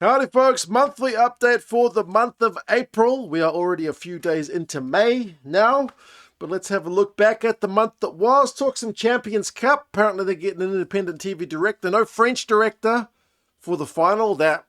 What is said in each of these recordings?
Howdy folks, monthly update for the month of April. We are already a few days into May now, but let's have a look back at the month that was. Talk some Champions Cup. Apparently they're getting an independent TV director. No French director for the final. That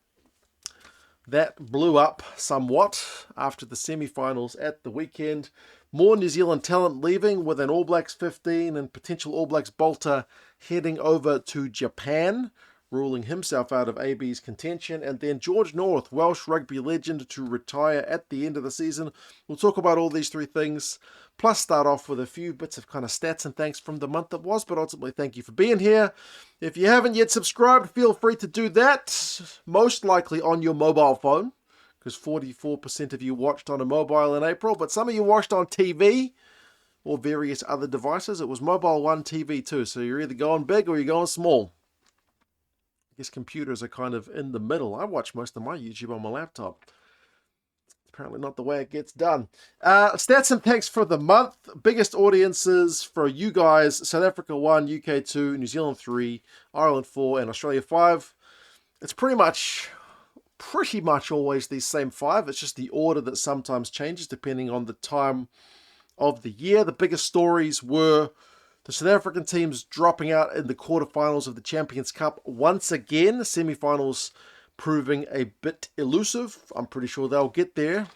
blew up somewhat after the semi-finals at the weekend. More New Zealand talent leaving with an All Blacks 15 and potential All Blacks bolter heading over to Japan, ruling himself out of AB's contention. And then George North, Welsh rugby legend, to retire at the end of the season. We'll talk about all these three things, plus start off with a few bits of kind of stats and thanks from the month that was. But ultimately, thank you for being here. If you haven't yet subscribed, feel free to do that, most likely on your mobile phone, because 44% of you watched on a mobile in April, but some of you watched on TV or various other devices. It was mobile 1, TV 2, so you're either going big or you're going small. I guess computers are kind of in the middle. I watch most of my YouTube on my laptop. Apparently not the way it gets done. Stats and thanks for the month. Biggest audiences for you guys: South Africa 1, UK 2, New Zealand 3, Ireland 4, and Australia 5. It's pretty much always these same 5. It's just the order that sometimes changes depending on the time of the year. The biggest stories were the South African teams dropping out in the quarterfinals of the Champions Cup once again. The semi-finals proving a bit elusive. I'm pretty sure they'll get there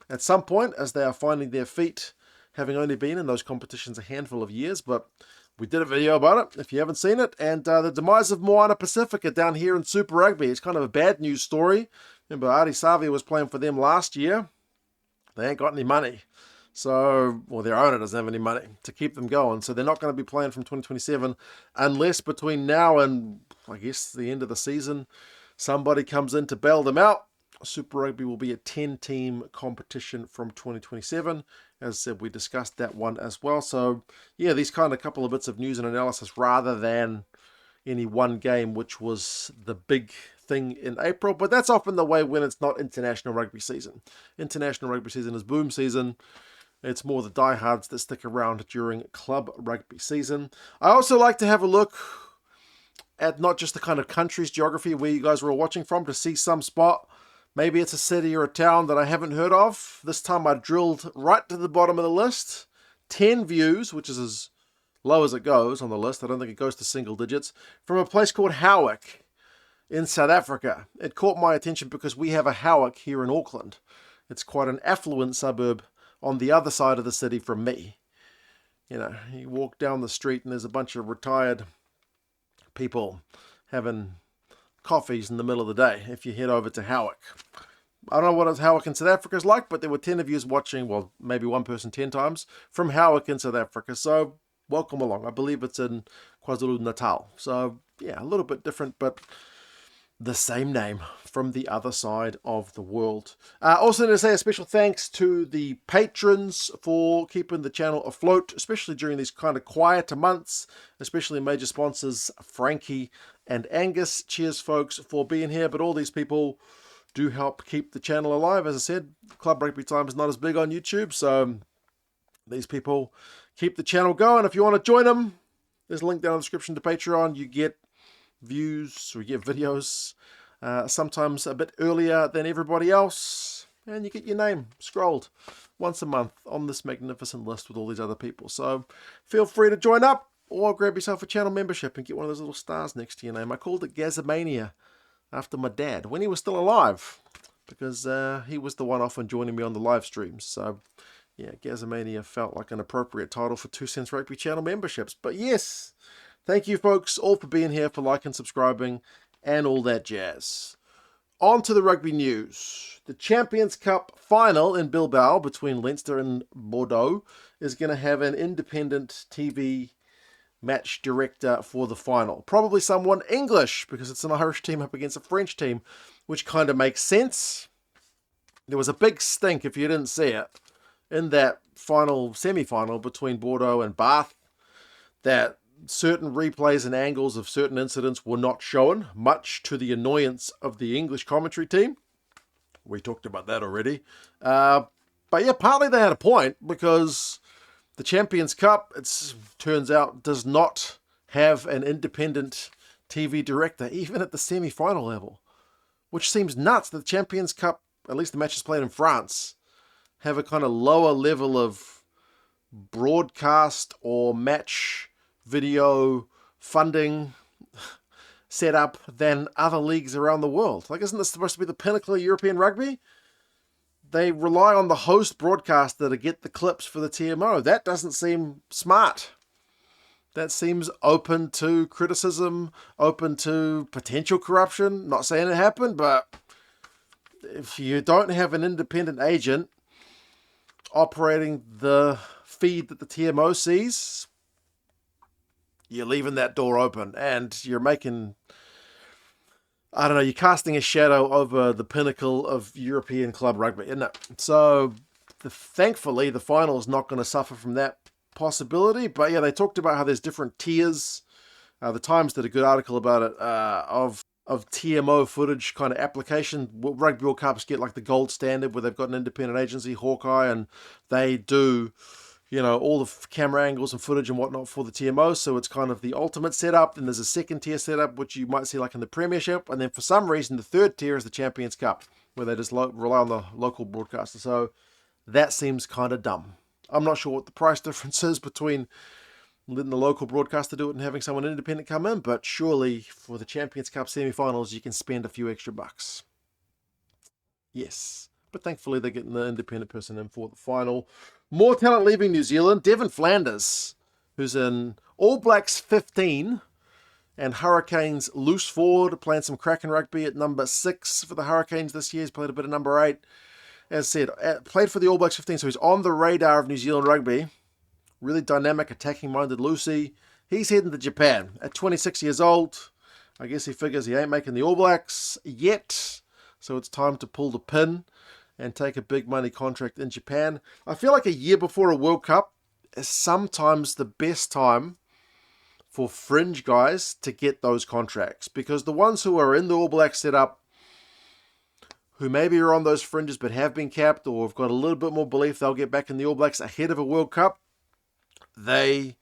at some point as they are finding their feet, having only been in those competitions a handful of years. But we did a video about it if you haven't seen it. And the demise of Moana Pacifica down here in Super Rugby. It's kind of a bad news story. Remember, Adi Savi was playing for them last year. They ain't got any money. So, well, their owner doesn't have any money to keep them going. So they're not going to be playing from 2027 unless between now and, I guess, the end of the season, somebody comes in to bail them out. Super Rugby will be a 10-team competition from 2027. As I said, we discussed that one as well. So, yeah, these kind of couple of bits of news and analysis rather than any one game, which was the big thing in April. But that's often the way when it's not international rugby season. International rugby season is boom season. It's more the diehards that stick around during club rugby season. I also like to have a look at not just the kind of country's geography where you guys were watching from to see some spot. Maybe it's a city or a town that I haven't heard of. This time I drilled right to the bottom of the list. 10 views, which is as low as it goes on the list. I don't think it goes to single digits. From a place called Howick in South Africa. It caught my attention because we have a Howick here in Auckland. It's quite an affluent suburb on the other side of the city from me. You know, you walk down the street and there's a bunch of retired people having coffees in the middle of the day if you head over to Howick. I don't know what Howick in South Africa is like, but there were 10 of you watching, well, maybe one person 10 times, from Howick in South Africa. So welcome along. I believe it's in KwaZulu-Natal. So yeah, a little bit different, but the same name from the other side of the world. Also to say a special thanks to the patrons for keeping the channel afloat, especially during these kind of quieter months, especially major sponsors Frankie and Angus. Cheers, folks, for being here. But all these people do help keep the channel alive. As I said, Club Rugby Time is not as big on YouTube, so these people keep the channel going. If you want to join them, there's a link down in the description to Patreon. You get views, we get videos sometimes a bit earlier than everybody else, and you get your name scrolled once a month on this magnificent list with all these other people. So feel free to join up or grab yourself a channel membership and get one of those little stars next to your name. I called it Gazamania after my dad when he was still alive, because he was the one often joining me on the live streams. So yeah, Gazamania felt like an appropriate title for 2 Cents Rugby channel memberships. But yes, thank you, folks, all for being here, for liking, subscribing, and all that jazz. On to the rugby news. The Champions Cup final in Bilbao between Leinster and Bordeaux is going to have an independent TV match director for the final. Probably someone English, because it's an Irish team up against a French team, which kind of makes sense. There was a big stink, if you didn't see it, in that final semi-final between Bordeaux and Bath, that certain replays and angles of certain incidents were not shown, much to the annoyance of the English commentary team. We talked about that already. But yeah, partly they had a point, because the Champions Cup, it turns out, does not have an independent TV director, even at the semi-final level, which seems nuts. The Champions Cup, at least the matches played in France, have a kind of lower level of broadcast or match video funding set up than other leagues around the world. Like, isn't this supposed to be the pinnacle of European rugby? They rely on the host broadcaster to get the clips for the TMO. That doesn't seem smart. That seems open to criticism, open to potential corruption. Not saying it happened, but if you don't have an independent agent operating the feed that the TMO sees, you're leaving that door open, and you're making, I don't know, you're casting a shadow over the pinnacle of European club rugby, isn't it? So thankfully the final is not going to suffer from that possibility. But yeah, they talked about how there's different tiers. The Times did a good article about it, of TMO footage kind of application. Rugby World Cups get like the gold standard, where they've got an independent agency, Hawkeye, and they do, you know, all the camera angles and footage and whatnot for the TMO. So it's kind of the ultimate setup. Then there's a second tier setup, which you might see like in the Premiership. And then for some reason, the third tier is the Champions Cup, where they just rely on the local broadcaster. So that seems kind of dumb. I'm not sure what the price difference is between letting the local broadcaster do it and having someone independent come in, but surely for the Champions Cup semi-finals, you can spend a few extra bucks. Yes, but thankfully they're getting the independent person in for the final. More talent leaving New Zealand. Devan Flanders, who's in All Blacks 15 and Hurricanes loose forward, playing some cracking rugby at number 6 for the Hurricanes this year. He's played a bit of number 8. As I said, played for the All Blacks 15, so he's on the radar of New Zealand rugby. Really dynamic, attacking-minded Lucy. He's heading to Japan at 26 years old. I guess he figures he ain't making the All Blacks yet, so it's time to pull the pin and take a big money contract in Japan. I feel like a year before a World Cup is sometimes the best time for fringe guys to get those contracts, because the ones who are in the All Blacks setup, who maybe are on those fringes but have been capped or have got a little bit more belief they'll get back in the All Blacks ahead of a World Cup, they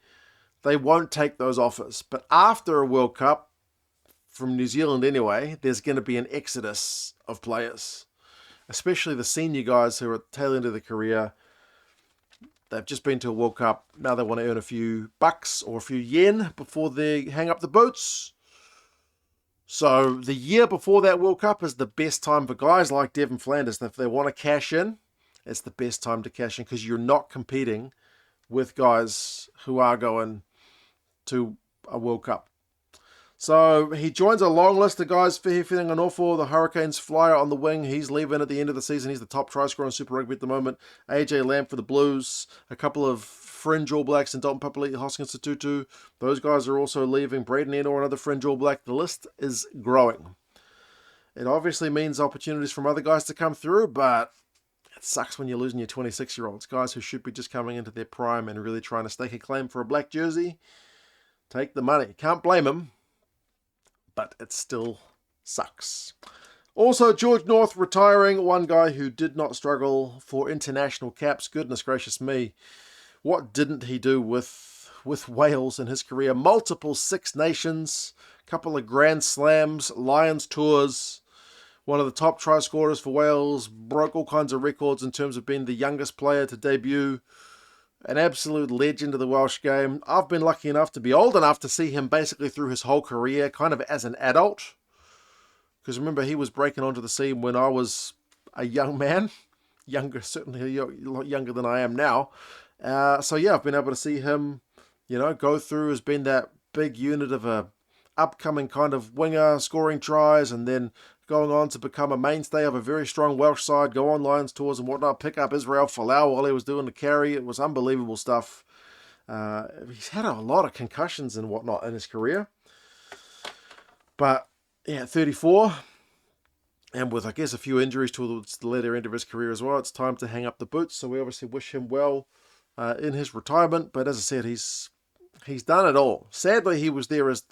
won't take those offers. But after a World Cup, from New Zealand anyway, there's going to be an exodus of players, especially the senior guys who are at the tail end of their career. They've just been to a World Cup. Now they want to earn a few bucks or a few yen before they hang up the boots. So the year before that World Cup is the best time for guys like Devan Flanders. If they want to cash in, it's the best time to cash in, because you're not competing with guys who are going to a World Cup. So he joins a long list of guys feeling an awful. The Hurricanes flyer on the wing. He's leaving at the end of the season. He's the top try scorer in Super Rugby at the moment. AJ Lamb for the Blues. A couple of fringe All Blacks and Dalton Papali'i, Hoskins Tutu. Those guys are also leaving. Braden Ennor, another fringe All Black. The list is growing. It obviously means opportunities from other guys to come through, but it sucks when you're losing your 26-year-olds, guys who should be just coming into their prime and really trying to stake a claim for a black jersey. Take the money. Can't blame them, but it still sucks. Also, George North retiring, one guy who did not struggle for international caps. Goodness gracious me. What didn't he do with Wales in his career? Multiple Six Nations, couple of Grand Slams, Lions tours. One of the top try scorers for Wales, broke all kinds of records in terms of being the youngest player to debut. An absolute legend of the Welsh game. I've been lucky enough to be old enough to see him basically through his whole career, kind of as an adult. Because remember, he was breaking onto the scene when I was a young man. Younger, certainly a lot younger than I am now. So yeah, I've been able to see him, go through as being that big unit of a upcoming kind of winger, scoring tries, and then going on to become a mainstay of a very strong Welsh side, go on Lions tours and whatnot, pick up Israel Folau while he was doing the carry. It was unbelievable stuff. He's had a lot of concussions and whatnot in his career. But, yeah, 34, and with, I guess, a few injuries towards the later end of his career as well, it's time to hang up the boots. So we obviously wish him well in his retirement. But as I said, he's done it all. Sadly, he was there as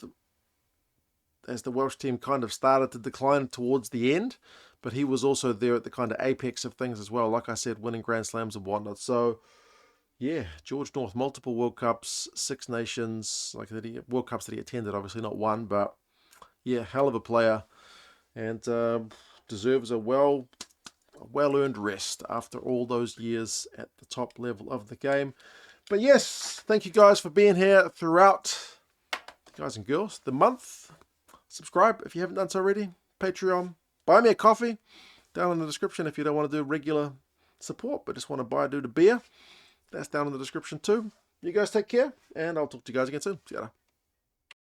the Welsh team kind of started to decline towards the end, but he was also there at the kind of apex of things as well, like I said, winning Grand Slams and whatnot. So, yeah, George North, multiple World Cups, Six Nations, World Cups that he attended, obviously not one, but, yeah, hell of a player. And deserves a well-earned rest after all those years at the top level of the game. But yes, thank you guys for being here throughout, guys and girls, the month. Subscribe if you haven't done so already. Patreon. Buy me a coffee down in the description if you don't want to do regular support but just want to do the beer. That's down in the description too. You guys take care, and I'll talk to you guys again soon. See you later.